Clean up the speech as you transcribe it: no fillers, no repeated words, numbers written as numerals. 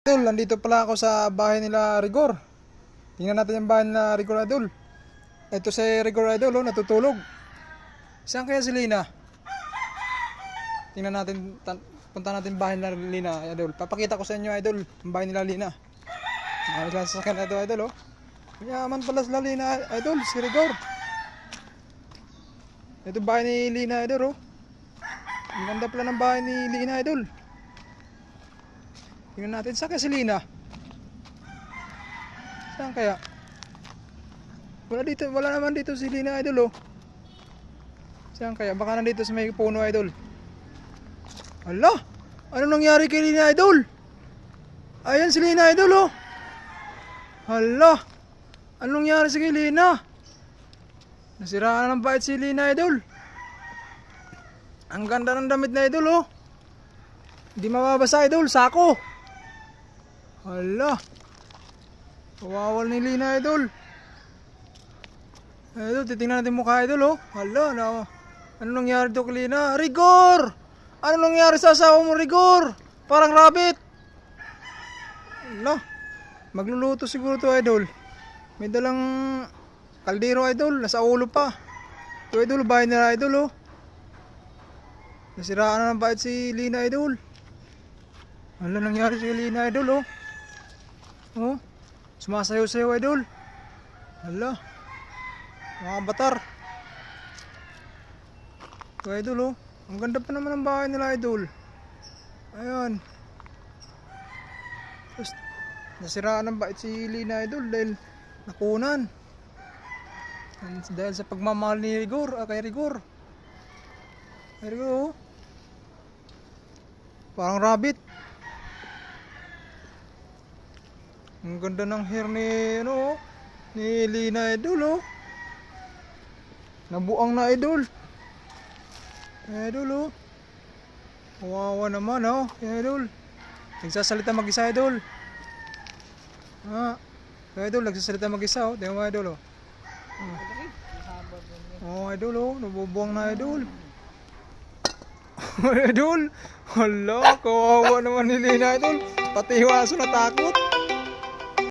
Idol, nandito pala ako sa bahay nila Rigor. Tingnan natin yung bahay nila Rigor, Idol. Ito si Rigor, Idol, oh, natutulog. Saan kaya si Lina? Tingnan natin, punta natin bahay nila Lina, Idol. Papakita ko sa inyo, Idol, ang bahay nila Lina. Ayos lang sa akin ito, Idol, oh. Mayaman pala sila Lina, Idol, si Rigor. Ito bahay ni Lina, Idol, oh. Ang ganda pala ng bahay ni Lina, Idol. Tingnan natin, saan kaya si Lina? Saan kaya? Wala naman dito si Lina, Idol, oh. Saan kaya? Baka nandito sa may puno, Idol. Hala! Ano nangyari kay Lina, Idol? Ayan si Lina, Idol, oh. Hala! Ano nangyari sa kay Lina? Nasiraan na ng bait si Lina, Idol. Ang ganda ng damit na, Idol, oh. Hindi mababasa, Idol. Sako! Hala! Kawawal ni Lina, Idol. Idol, titingnan natin mukha, Idol, oh. Hala, ano nangyari to kay Lina? Rigor! Ano nangyari sa asawa mo, Rigor? Parang rabbit. Hala, magluluto siguro to, Idol. May dalang kaldero, Idol. Nasa ulo pa. Ito, Idol, bahay nila, Idol, oh. Nasiraan na ng bait si Lina, Idol. Hala, nangyari si Lina, Idol, oh. Oh, sumasayaw-sayaw, Idol. Hala, mga batar. Ito, Idol, oh. Ang ganda pa naman ng bahay nila, Idol. Ayan. Tapos, nasiraan ng bait si Lina, Idol, dahil nakunan. Dahil sa pagmamahal ni Rigor, kay Rigor. Kay Rigor, oh. Parang rabbit. Ang ganda ng hair ni, ano, ni Lina, Idol, oh. Nabuang na, Idol. Idol, oh. Kawawa naman, oh. Idol. Nagsasalita mag-isa, Idol. Idol, nagsasalita mag-isa, oh. Tingnan mo, Idol, oh. Oh, Idol, oh. Nabubuang na, Idol. Idol. Hala, kawawa naman ni Lina, Idol. Pati yung aso natakot.